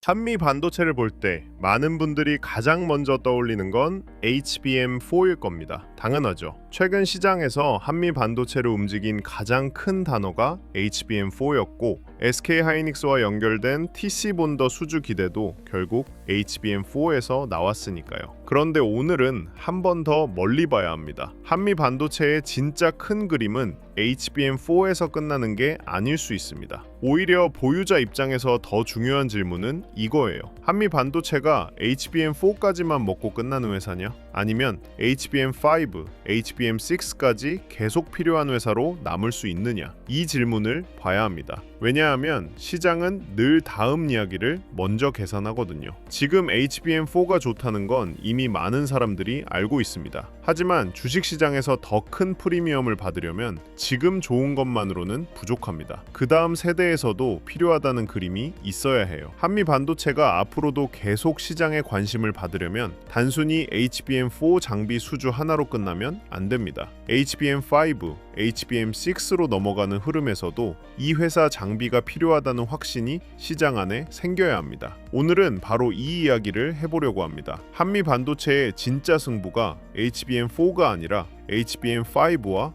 한미 반도체를 볼 때 많은 분들이 가장 먼저 떠올리는 건 HBM4일 겁니다. 당연하죠. 최근 시장에서 한미 반도체를 움직인 가장 큰 단어가 HBM4였고 SK 하이닉스와 연결된 TC 본더 수주 기대도 결국 HBM4에서 나왔으니까요. 그런데 오늘은 한 번 더 멀리 봐야 합니다. 한미 반도체의 진짜 큰 그림은 HBM4에서 끝나는 게 아닐 수 있습니다. 오히려 보유자 입장에서 더 중요한 질문은 이거예요. 한미 반도체가 HBM4까지만 먹고 끝나는 회사냐? 아니면 HBM5, HBM6까지 계속 필요한 회사로 남을 수 있느냐? 이 질문을 봐야 합니다. 왜냐하면 시장은 늘 다음 이야기를 먼저 계산하거든요. 지금 HBM4가 좋다는 건 이미 많은 사람들이 알고 있습니다. 하지만 주식시장에서 더 큰 프리미엄을 받으려면 지금 좋은 것만으로는 부족합니다. 그 다음 세대에서도 필요하다는 그림이 있어야 해요. 한미 반도체가 앞으로도 계속 시장에 관심을 받으려면 단순히 HBM4 장비 수주 하나로 끝나면 안 됩니다. HBM5, HBM6로 넘어가는 흐름에서도 이 회사 장비가 필요하다는 확신이 시장 안에 생겨야 합니다. 오늘은 바로 이 이야기를 해보려고 합니다. 한미 반도체의 진짜 승부가 HBM4가 아니라 HBM5와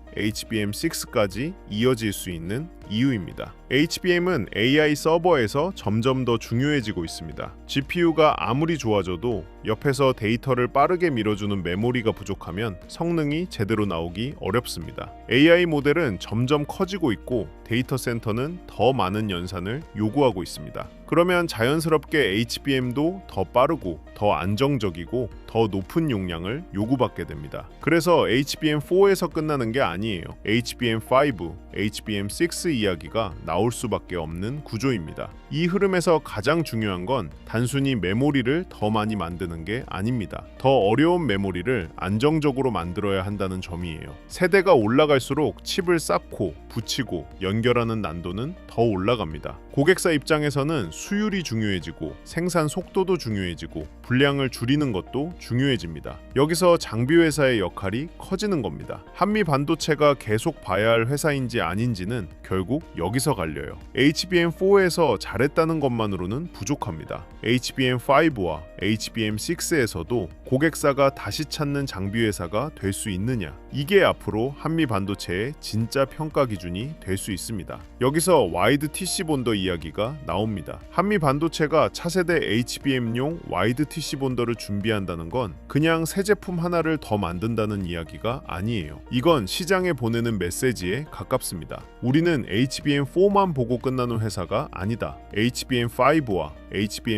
HBM6까지 이어질 수 있는 이유입니다. HBM은 AI 서버에서 점점 더 중요해지고 있습니다. GPU가 아무리 좋아져도 옆에서 데이터를 빠르게 밀어주는 메모리가 부족하면 성능이 제대로 나오기 어렵습니다. AI 모델은 점점 커지고 있고 데이터 센터는 더 많은 연산을 요구하고 있습니다. 그러면 자연스럽게 HBM도 더 빠르고 더 안정적이고 더 높은 용량을 요구받게 됩니다. 그래서 HBM4에서 끝나는 게 아니에요. HBM5, HBM6 이야기가 나올 수밖에 없는 구조입니다. 이 흐름에서 가장 중요한 건 단순히 메모리를 더 많이 만드는 게 아닙니다. 더 어려운 메모리를 안정적으로 만들어야 한다는 점이에요. 세대가 올라갈수록 칩을 쌓고 붙이고 연결하는 난도는 더 올라갑니다. 고객사 입장에서는 수율이 중요해지고 생산 속도도 중요해지고 분량을 줄이는 것도 중요해집니다. 여기서 장비 회사의 역할이 커지는 겁니다. 한미 반도체가 계속 봐야 할 회사인지 아닌지는 결국 여기서 갈려요. HBM4에서 잘했다는 것만으로는 부족합니다. HBM5와 HBM6에서도 고객사가 다시 찾는 장비 회사가 될 수 있느냐, 이게 앞으로 한미 반도체의 진짜 평가 기준이 될 수 있습니다. 여기서 와이드 TC 본더 이야기가 나옵니다. 한미 반도체가 차세대 HBM용 와이드 TC 본더를 준비한다는 건 그냥 새 제품 하나를 더 만든다는 이야기가 아니에요. 이건 시장에 보내는 메시지에 가깝습니다. 우리는 HBM4만 보고 끝나는 회사가 아니다. HBM5와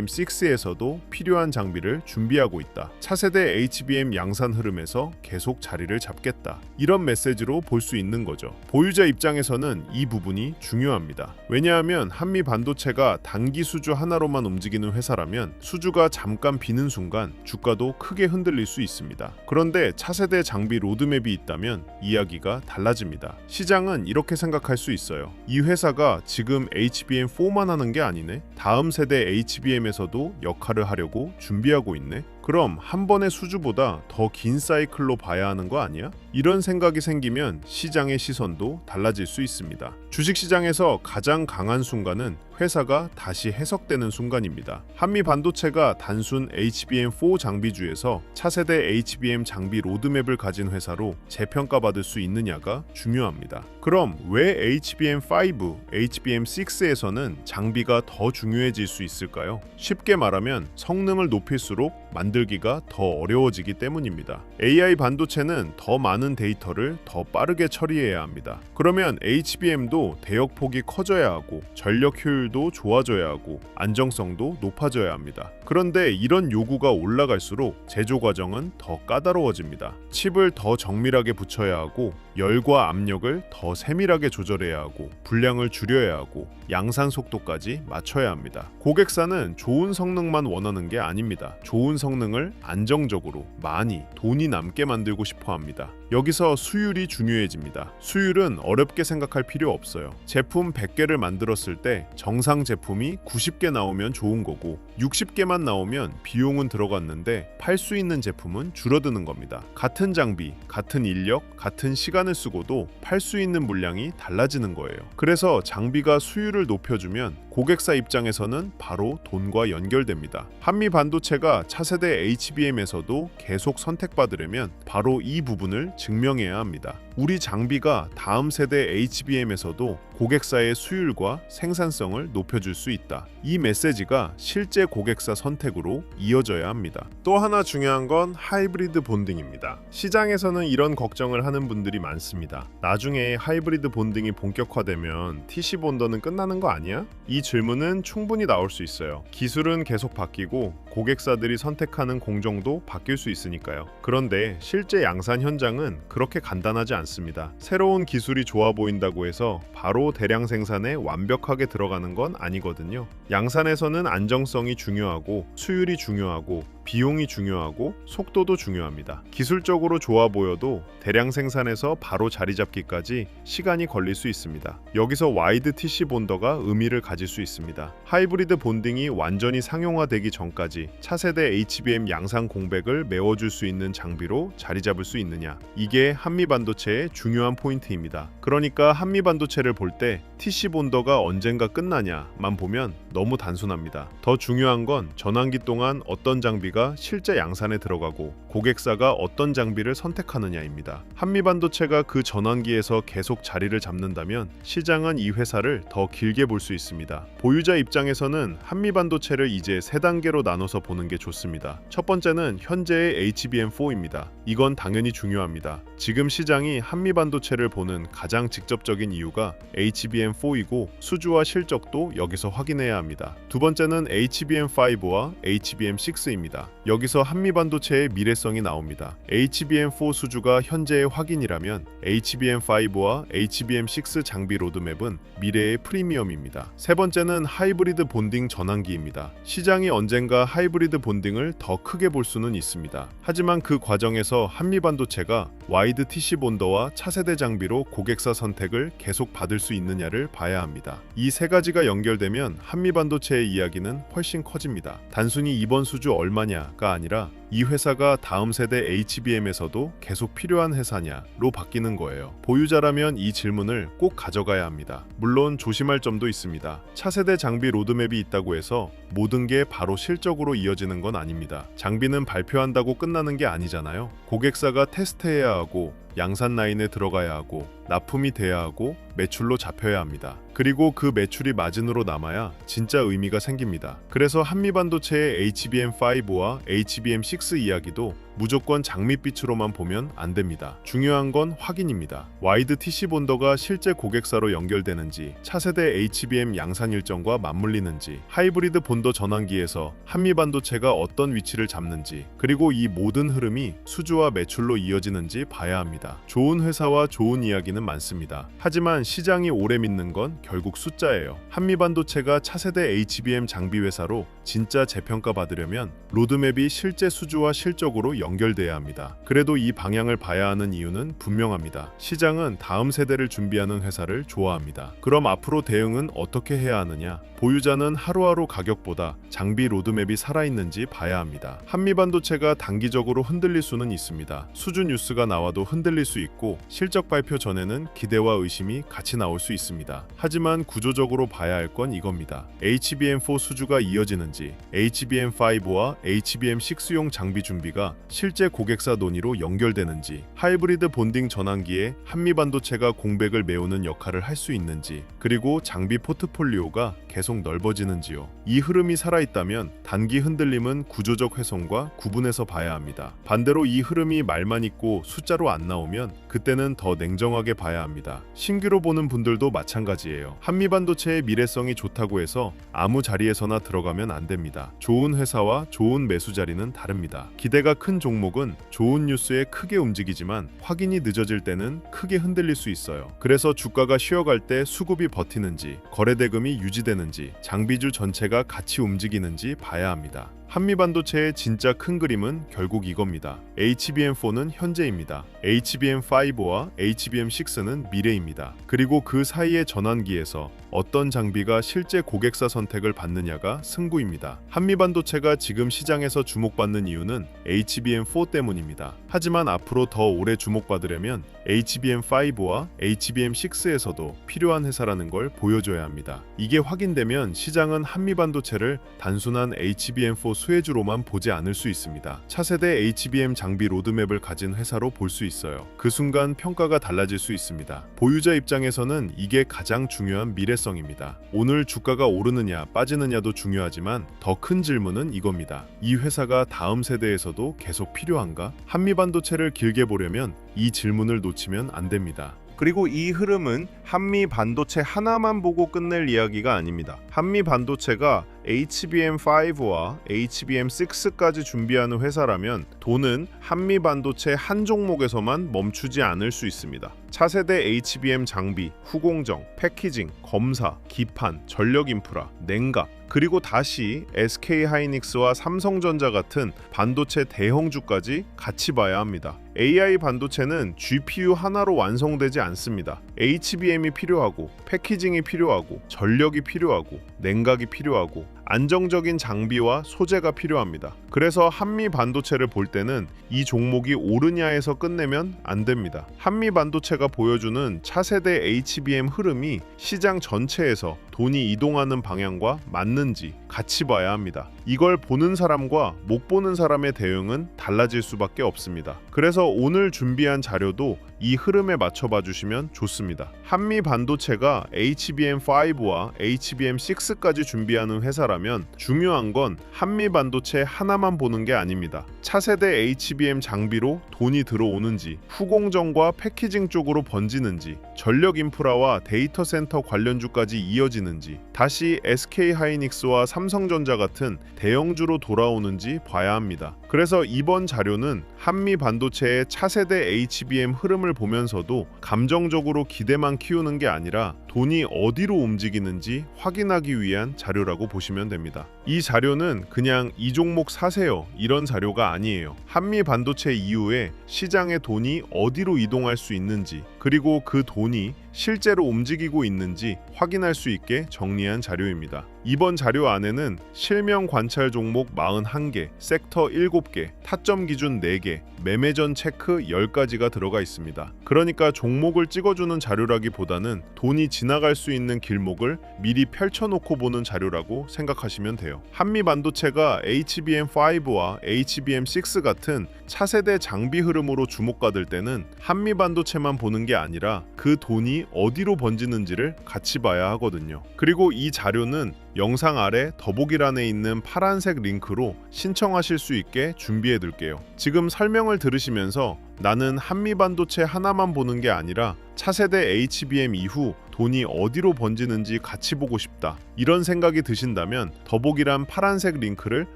HBM6에서도 필요한 장비를 준비하고 있다. 차세대 HBM 양산 흐름에서 계속 자리를 잡겠다. 이런 메시지로 볼 수 있는 거죠. 보유자 입장에서는 이 부분이 중요합니다. 왜냐하면 한미 반도체가 단기 수주 하나로만 움직이는 회사라면 수주가 잠깐 비는 순간 주가도 크게 흔들릴 수 있습니다. 그런데 차세대 장비 로드맵이 있다면 이야기가 달라집니다. 시장은 이렇게 생각할 수 있어요. 이 회사가 지금 HBM4만 하는 게 아니네. 다음 세대 HBM에서도 역할을 하려고 준비하고 있네. 그럼 한 번의 수주보다 더 긴 사이클로 봐야 하는 거 아니야? 이런 생각이 생기면 시장의 시선도 달라질 수 있습니다. 주식시장에서 가장 강한 순간은 회사가 다시 해석되는 순간입니다. 한미 반도체가 단순 HBM4 장비주에서 차세대 HBM 장비 로드맵을 가진 회사로 재평가받을 수 있느냐가 중요합니다. 그럼 왜 HBM5, HBM6에서는 장비가 더 중요해질 수 있을까요? 쉽게 말하면 성능을 높일수록 만들기가 더 어려워지기 때문입니다. AI 반도체는 더 많은 데이터를 더 빠르게 처리해야 합니다. 그러면 HBM도 대역폭이 커져야 하고 전력 효율도 좋아져야 하고 안정성도 높아져야 합니다. 그런데 이런 요구가 올라갈수록 제조 과정은 더 까다로워집니다. 칩을 더 정밀하게 붙여야 하고 열과 압력을 더 세밀하게 조절해야 하고 분량을 줄여야 하고 양산 속도까지 맞춰야 합니다. 고객사는 좋은 성능만 원하는 게 아닙니다. 좋은 성능을 안정적으로 많이 돈이 남게 만들고 싶어 합니다. 여기서 수율이 중요해집니다. 수율은 어렵게 생각할 필요 없어요. 제품 100개를 만들었을 때 정상 제품이 90개 나오면 좋은 거고 60개만 나오면 비용은 들어갔는데 팔 수 있는 제품은 줄어드는 겁니다. 같은 장비, 같은 인력, 같은 시간을 쓰고도 팔 수 있는 물량이 달라지는 거예요. 그래서 장비가 수율을 높여주면 고객사 입장에서는 바로 돈과 연결됩니다. 한미 반도체가 차세대 HBM에서도 계속 선택받으려면 바로 이 부분을 증명해야 합니다. 우리 장비가 다음 세대 HBM에서도 고객사의 수율과 생산성을 높여줄 수 있다. 이 메시지가 실제 고객사 선택으로 이어져야 합니다. 또 하나 중요한 건 하이브리드 본딩입니다. 시장에서는 이런 걱정을 하는 분들이 많습니다. 나중에 하이브리드 본딩이 본격화되면 TC 본더는 끝나는 거 아니야? 이 질문은 충분히 나올 수 있어요. 기술은 계속 바뀌고 고객사들이 선택하는 공정도 바뀔 수 있으니까요. 그런데 실제 양산 현장은 그렇게 간단하지 않습니다. 새로운 기술이 좋아 보인다고 해서 바로 대량 생산에 완벽하게 들어가는 건 아니거든요. 양산에서는 안정성이 중요하고 수율이 중요하고 비용이 중요하고 속도도 중요합니다. 기술적으로 좋아 보여도 대량 생산에서 바로 자리 잡기까지 시간이 걸릴 수 있습니다. 여기서 와이드 TC 본더가 의미를 가질 수 있습니다. 하이브리드 본딩이 완전히 상용화되기 전까지 차세대 HBM 양산 공백을 메워줄 수 있는 장비로 자리 잡을 수 있느냐, 이게 한미 반도체의 중요한 포인트입니다. 그러니까 한미 반도체를 볼 때 TC 본더가 언젠가 끝나냐만 보면 너무 단순합니다. 더 중요한 건 전환기 동안 어떤 장비가 실제 양산에 들어가고 고객사가 어떤 장비를 선택하느냐입니다. 한미 반도체가 그 전환기에서 계속 자리를 잡는다면 시장은 이 회사를 더 길게 볼 수 있습니다. 보유자 입장에서는 한미 반도체를 이제 세 단계로 나눠서 보는 게 좋습니다. 첫 번째는 현재의 HBM4입니다. 이건 당연히 중요합니다. 지금 시장이 한미 반도체를 보는 가장 직접적인 이유가 HBM4이고 수주와 실적도 여기서 확인해야 합니다. 두 번째는 HBM5와 HBM6입니다. 여기서 한미 반도체의 미래성이 나옵니다. HBM4 수주가 현재의 확인이라면 HBM5와 HBM6 장비 로드맵은 미래의 프리미엄입니다. 세 번째는 하이브리드 본딩 전환기입니다. 시장이 언젠가 하이브리드 본딩을 더 크게 볼 수는 있습니다. 하지만 그 과정에서 한미 반도체가 와이드 TC 본더와 차세대 장비로 고객사 선택을 계속 받을 수 있느냐를 봐야 합니다. 이 세 가지가 연결되면 한미 반도체의 이야기는 훨씬 커집니다. 단순히 이번 수주 얼마냐가 아니라 이 회사가 다음 세대 HBM에서도 계속 필요한 회사냐로 바뀌는 거예요. 보유자라면 이 질문을 꼭 가져가야 합니다. 물론 조심할 점도 있습니다. 차세대 장비 로드맵이 있다고 해서 모든 게 바로 실적으로 이어지는 건 아닙니다. 장비는 발표한다고 끝나는 게 아니잖아요. 고객사가 테스트해야 하고 양산 라인에 들어가야 하고 납품이 돼야 하고 매출로 잡혀야 합니다. 그리고 그 매출이 마진으로 남아야 진짜 의미가 생깁니다. 그래서 한미 반도체의 HBM5와 HBM6 이야기도 무조건 장밋빛으로만 보면 안 됩니다. 중요한 건 확인입니다. 와이드 TC 본더가 실제 고객사로 연결되는지, 차세대 HBM 양산 일정과 맞물리는지, 하이브리드 본더 전환기에서 한미 반도체가 어떤 위치를 잡는지, 그리고 이 모든 흐름이 수주와 매출로 이어지는지 봐야 합니다. 좋은 회사와 좋은 이야기는 많습니다. 하지만 시장이 오래 믿는 건 결국 숫자예요. 한미 반도체가 차세대 HBM 장비 회사로 진짜 재평가 받으려면 로드맵이 실제 수주와 실적으로 연결돼야 합니다. 그래도 이 방향을 봐야 하는 이유는 분명합니다. 시장은 다음 세대를 준비하는 회사를 좋아합니다. 그럼 앞으로 대응은 어떻게 해야 하느냐? 보유자는 하루하루 가격보다 장비 로드맵이 살아있는지 봐야 합니다. 한미 반도체가 단기적으로 흔들릴 수는 있습니다. 수주 뉴스가 나와도 흔들릴 수 있고 실적 발표 전에는 기대와 의심이 같이 나올 수 있습니다. 하지만 구조적으로 봐야 할 건 이겁니다. HBM4 수주가 이어지는지, HBM5와 HBM6용 장비 준비가 실제 고객사 논의로 연결되는지, 하이브리드 본딩 전환기에 한미 반도체가 공백을 메우는 역할을 할 수 있는지, 그리고 장비 포트폴리오가 계속 넓어지는지요. 이 흐름이 살아있다면 단기 흔들림은 구조적 훼손과 구분해서 봐야 합니다. 반대로 이 흐름이 말만 있고 숫자로 안 나오면 그때는 더 냉정하게 봐야 합니다. 신규로 보는 분들도 마찬가지예요. 한미 반도체의 미래성이 좋다고 해서 아무 자리에서나 들어가면 안 됩니다. 좋은 회사와 좋은 매수 자리는 다릅니다. 기대가 큰 종목은 좋은 뉴스에 크게 움직이지만 확인이 늦어질 때는 크게 흔들릴 수 있어요. 그래서 주가가 쉬어갈 때 수급이 버티는지, 거래 대금이 유지되는지, 장비주 전체가 같이 움직이는지 봐야 합니다. 한미반도체의 진짜 큰 그림은 결국 이겁니다. HBM4는 현재입니다. HBM5와 HBM6는 미래입니다. 그리고 그 사이의 전환기에서 어떤 장비가 실제 고객사 선택을 받느냐가 승부입니다. 한미반도체가 지금 시장에서 주목받는 이유는 HBM4 때문입니다. 하지만 앞으로 더 오래 주목받으려면 HBM5와 HBM6에서도 필요한 회사라는 걸 보여줘야 합니다. 이게 확인되면 시장은 한미반도체를 단순한 HBM4 수혜주로만 보지 않을 수 있습니다. 차세대 HBM 장비 로드맵을 가진 회사로 볼 수 있어요. 그 순간 평가가 달라질 수 있습니다. 보유자 입장에서는 이게 가장 중요한 미래성입니다. 오늘 주가가 오르느냐 빠지느냐도 중요하지만 더 큰 질문은 이겁니다. 이 회사가 다음 세대에서도 계속 필요한가? 한미반도체를 길게 보려면 이 질문을 놓치면 안 됩니다. 그리고 이 흐름은 한미 반도체 하나만 보고 끝낼 이야기가 아닙니다. 한미 반도체가 HBM5와 HBM6까지 준비하는 회사라면 돈은 한미 반도체 한 종목에서만 멈추지 않을 수 있습니다. 차세대 HBM 장비, 후공정, 패키징, 검사, 기판, 전력 인프라, 냉각, 그리고 다시 SK하이닉스와 삼성전자 같은 반도체 대형주까지 같이 봐야 합니다. AI 반도체는 GPU 하나로 완성되지 않습니다. HBM이 필요하고, 패키징이 필요하고, 전력이 필요하고, 냉각이 필요하고, 안정적인 장비와 소재가 필요합니다. 그래서 한미 반도체를 볼 때는 이 종목이 오르냐에서 끝내면 안 됩니다. 한미 반도체가 보여주는 차세대 HBM 흐름이 시장 전체에서 돈이 이동하는 방향과 맞는지 같이 봐야 합니다. 이걸 보는 사람과 못 보는 사람의 대응은 달라질 수밖에 없습니다. 그래서 오늘 준비한 자료도 이 흐름에 맞춰봐 주시면 좋습니다. 한미 반도체가 HBM5와 HBM6까지 준비하는 회사라면 중요한 건 한미 반도체 하나만 보는 게 아닙니다. 차세대 HBM 장비로 돈이 들어오는지, 후공정과 패키징 쪽으로 번지는지, 전력 인프라와 데이터 센터 관련주까지 이어지는지, 다시 SK하이닉스와 삼성전자 같은 대형주로 돌아오는지 봐야 합니다. 그래서 이번 자료는 한미 반도체의 차세대 HBM 흐름을 보면서도 감정적으로 기대만 키우는 게 아니라 돈이 어디로 움직이는지 확인하기 위한 자료라고 보시면 됩니다. 이 자료는 그냥 이 종목 사세요 이런 자료가 아니에요. 한미 반도체 이후에 시장의 돈이 어디로 이동할 수 있는지, 그리고 그 돈이 실제로 움직이고 있는지 확인할 수 있게 정리한 자료입니다. 이번 자료 안에는 실명 관찰 종목 41개, 섹터 7개, 타점 기준 4개, 매매전 체크 10가지가 들어가 있습니다. 그러니까 종목을 찍어주는 자료라기보다는 돈이 지나갈 수 있는 길목을 미리 펼쳐놓고 보는 자료라고 생각하시면 돼요. 한미 반도체가 HBM5와 HBM6 같은 차세대 장비 흐름으로 주목받을 때는 한미 반도체만 보는 게 아니라 그 돈이 어디로 번지는지를 같이 봐야 하거든요. 그리고 이 자료는 영상 아래 더보기란에 있는 파란색 링크로 신청하실 수 있게 준비해 둘게요. 지금 설명을 들으시면서 나는 한미 반도체 하나만 보는 게 아니라 차세대 HBM 이후 돈이 어디로 번지는지 같이 보고 싶다, 이런 생각이 드신다면 더보기란 파란색 링크를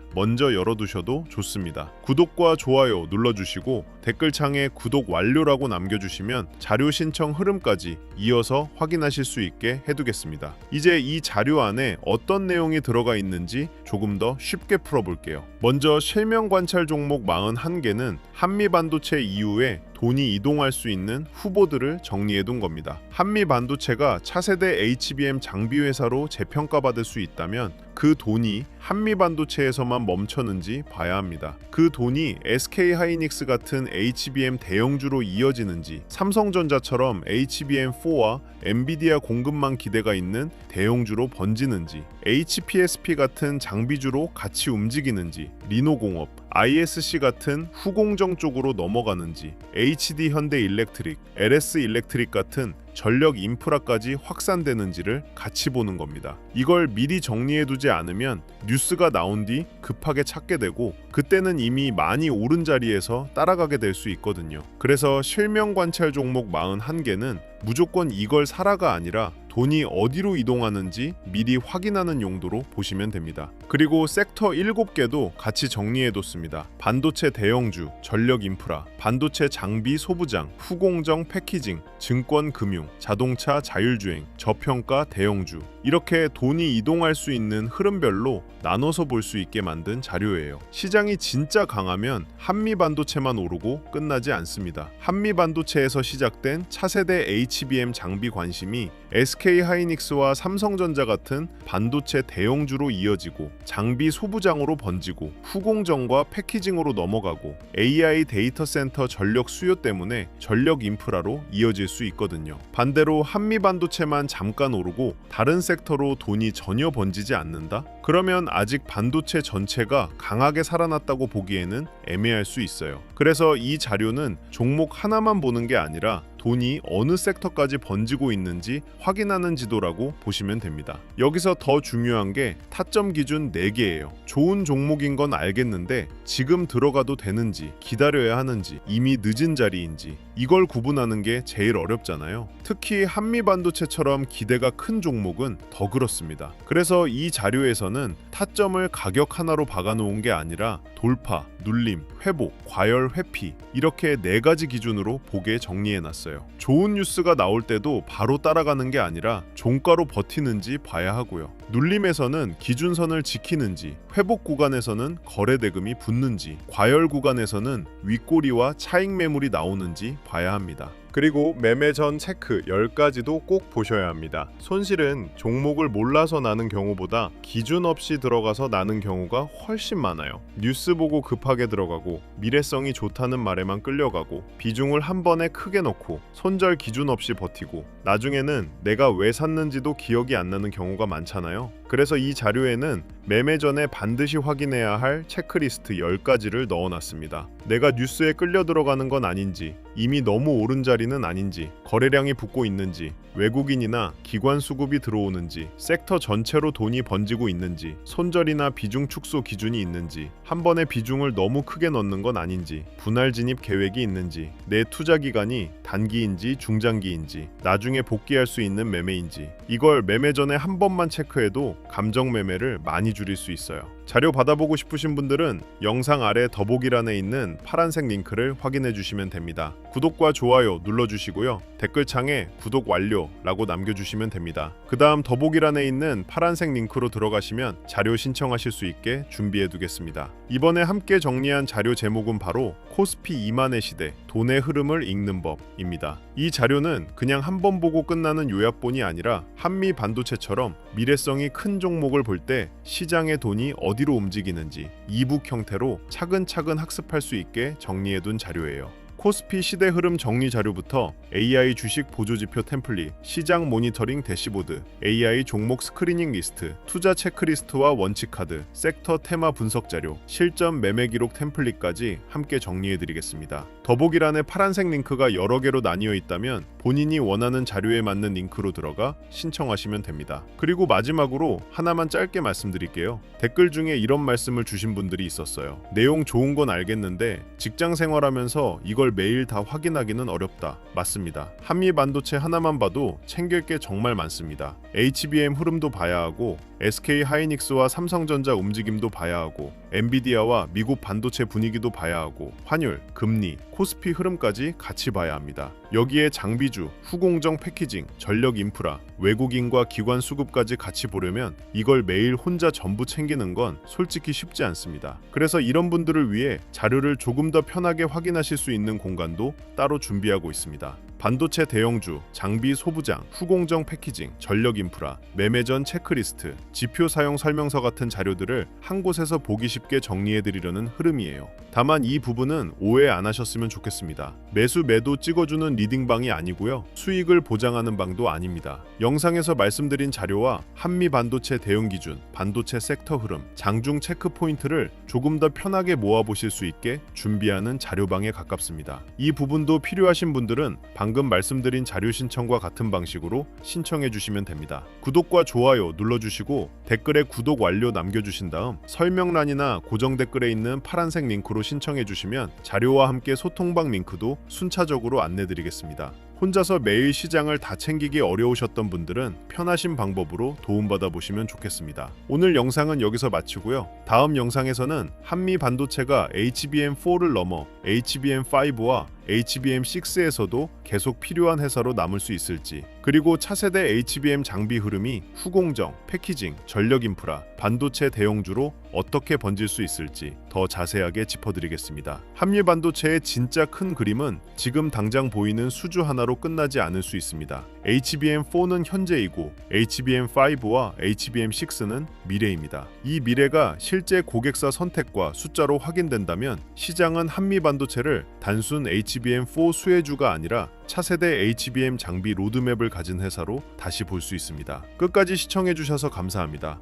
먼저 열어두셔도 좋습니다. 구독과 좋아요 눌러주시고 댓글창에 구독 완료라고 남겨주시면 자료 신청 흐름까지 이어서 확인하실 수 있게 해두겠습니다. 이제 이 자료 안에 어떤 내용이 들어가 있는지 조금 더 쉽게 풀어볼게요. 먼저 실명 관찰 종목 41개는 한미 반도체 이후에 돈이 이동할 수 있는 후보들을 정리해둔 겁니다. 한미 반도체가 차세대 HBM 장비 회사로 재평가받을 수 있다면 그 돈이 한미 반도체에서만 멈췄는지 봐야 합니다. 그 돈이 SK하이닉스 같은 HBM 대형주로 이어지는지, 삼성전자처럼 HBM4와 엔비디아 공급망 기대가 있는 대형주로 번지는지, HPSP 같은 장비주로 같이 움직이는지, 리노공업, ISC 같은 후공정 쪽으로 넘어가는지, HD 현대일렉트릭, LS 일렉트릭 같은 전력 인프라까지 확산되는지를 같이 보는 겁니다. 이걸 미리 정리해두지 않으면 뉴스가 나온 뒤 급하게 찾게 되고 그때는 이미 많이 오른 자리에서 따라가게 될 수 있거든요. 그래서 실명 관찰 종목 41개는 무조건 이걸 사라가 아니라 돈이 어디로 이동하는지 미리 확인하는 용도로 보시면 됩니다. 그리고 섹터 7개도 같이 정리해뒀습니다. 반도체 대형주, 전력 인프라, 반도체 장비 소부장, 후공정 패키징, 증권 금융, 자동차 자율주행, 저평가 대형주, 이렇게 돈이 이동할 수 있는 흐름별로 나눠서 볼 수 있게 만든 자료예요. 시장이 진짜 강하면 한미 반도체만 오르고 끝나지 않습니다. 한미 반도체에서 시작된 차세대 HBM 장비 관심이 SK 하이닉스와 삼성전자 같은 반도체 대형주로 이어지고 장비 소부장으로 번지고 후공정과 패키징으로 넘어가고 AI 데이터 센터 전력 수요 때문에 전력 인프라로 이어질 수 있거든요. 반대로 한미 반도체만 잠깐 오르고 다른 섹터로 돈이 전혀 번지지 않는다? 그러면 아직 반도체 전체가 강하게 살아났다고 보기에는 애매할 수 있어요. 그래서 이 자료는 종목 하나만 보는 게 아니라 돈이 어느 섹터까지 번지고 있는지 확인하는 지도라고 보시면 됩니다. 여기서 더 중요한 게 타점 기준 4개예요. 좋은 종목인 건 알겠는데 지금 들어가도 되는지, 기다려야 하는지, 이미 늦은 자리인지 이걸 구분하는 게 제일 어렵잖아요. 특히 한미 반도체처럼 기대가 큰 종목은 더 그렇습니다. 그래서 이 자료에서는 타점을 가격 하나로 박아놓은 게 아니라 돌파, 눌림, 회복, 과열, 회피 이렇게 4가지 기준으로 보게 정리해놨어요. 좋은 뉴스가 나올 때도 바로 따라가는 게 아니라 종가로 버티는지 봐야 하고요. 눌림에서는 기준선을 지키는지, 회복 구간에서는 거래 대금이 붙는지, 과열 구간에서는 윗꼬리와 차익 매물이 나오는지 봐야 합니다. 그리고 매매 전 체크 10가지도 꼭 보셔야 합니다. 손실은 종목을 몰라서 나는 경우보다 기준 없이 들어가서 나는 경우가 훨씬 많아요. 뉴스 보고 급하게 들어가고 미래성이 좋다는 말에만 끌려가고 비중을 한 번에 크게 넣고 손절 기준 없이 버티고 나중에는 내가 왜 샀는지도 기억이 안 나는 경우가 많잖아요. 그래서 이 자료에는 매매 전에 반드시 확인해야 할 체크리스트 10가지를 넣어놨습니다. 내가 뉴스에 끌려 들어가는 건 아닌지, 이미 너무 오른 자리는 아닌지, 거래량이 붙고 있는지, 외국인이나 기관 수급이 들어오는지, 섹터 전체로 돈이 번지고 있는지, 손절이나 비중 축소 기준이 있는지, 한 번에 비중을 너무 크게 넣는 건 아닌지, 분할 진입 계획이 있는지, 내 투자 기간이 단기인지 중장기인지, 나중에 복귀할 수 있는 매매인지, 이걸 매매 전에 한 번만 체크해도 감정 매매를 많이 줄일 수 있어요. 자료 받아보고 싶으신 분들은 영상 아래 더보기란에 있는 파란색 링크를 확인해 주시면 됩니다. 구독과 좋아요 눌러주시고요. 댓글창에 구독 완료라고 남겨주시면 됩니다. 그 다음 더보기란에 있는 파란색 링크로 들어가시면 자료 신청하실 수 있게 준비해 두겠습니다. 이번에 함께 정리한 자료 제목은 바로 코스피 2만의 시대, 돈의 흐름을 읽는 법입니다. 이 자료는 그냥 한 번 보고 끝나는 요약본이 아니라 한미 반도체처럼 미래성이 큰 종목을 볼 때 시장의 돈이 어디로 움직이는지 이북 형태로 차근차근 학습할 수 있게 정리해둔 자료예요. 코스피 시대 흐름 정리 자료부터 AI 주식 보조지표 템플릿, 시장 모니터링 대시보드, AI 종목 스크리닝 리스트, 투자 체크리스트와 원칙 카드, 섹터 테마 분석 자료, 실전 매매 기록 템플릿까지 함께 정리해드리겠습니다. 더보기란에 파란색 링크가 여러 개로 나뉘어 있다면 본인이 원하는 자료에 맞는 링크로 들어가 신청하시면 됩니다. 그리고 마지막으로 하나만 짧게 말씀드릴게요. 댓글 중에 이런 말씀을 주신 분들이 있었어요. 내용 좋은 건 알겠는데 직장 생활하면서 이걸 매일 다 확인하기는 어렵다. 맞습니다. 한미 반도체 하나만 봐도 챙길 게 정말 많습니다. HBM 흐름도 봐야 하고 SK 하이닉스와 삼성전자 움직임도 봐야 하고 엔비디아와 미국 반도체 분위기도 봐야 하고 환율, 금리, 코스피 흐름까지 같이 봐야 합니다. 여기에 장비주, 후공정 패키징, 전력 인프라, 외국인과 기관 수급까지 같이 보려면 이걸 매일 혼자 전부 챙기는 건 솔직히 쉽지 않습니다. 그래서 이런 분들을 위해 자료를 조금 더 편하게 확인하실 수 있는 공간도 따로 준비하고 있습니다. 반도체 대형주, 장비 소부장, 후공정 패키징, 전력 인프라, 매매 전 체크리스트, 지표 사용 설명서 같은 자료들을 한 곳에서 보기 쉽게 정리해드리려는 흐름이에요. 다만 이 부분은 오해 안 하셨으면 좋겠습니다. 매수 매도 찍어주는 리딩방이 아니고요. 수익을 보장하는 방도 아닙니다. 영상에서 말씀드린 자료와 한미 반도체 대응 기준, 반도체 섹터 흐름, 장중 체크 포인트를 조금 더 편하게 모아보실 수 있게 준비하는 자료방에 가깝습니다. 이 부분도 필요하신 분들은 방금 말씀드린 자료 신청과 같은 방식으로 신청해 주시면 됩니다. 구독과 좋아요 눌러주시고 댓글에 구독 완료 남겨주신 다음 설명란이나 고정 댓글에 있는 파란색 링크로 신청해 주시면 자료와 함께 소통방 링크도 순차적으로 안내드리겠습니다. 혼자서 매일 시장을 다 챙기기 어려우셨던 분들은 편하신 방법으로 도움받아 보시면 좋겠습니다. 오늘 영상은 여기서 마치고요. 다음 영상에서는 한미 반도체가 HBM4를 넘어 HBM5와 HBM6에서도 계속 필요한 회사로 남을 수 있을지, 그리고 차세대 HBM 장비 흐름이 후공정, 패키징, 전력 인프라, 반도체 대형주로 어떻게 번질 수 있을지 더 자세하게 짚어드리겠습니다. 한미 반도체의 진짜 큰 그림은 지금 당장 보이는 수주 하나로 끝나지 않을 수 있습니다. HBM4는 현재이고 HBM5와 HBM6는 미래입니다. 이 미래가 실제 고객사 선택과 숫자로 확인된다면 시장은 한미 반도체를 단순 HBM4 수혜주가 아니라 차세대 HBM 장비 로드맵을 가진 회사로 다시 볼 수 있습니다. 끝까지 시청해주셔서 감사합니다.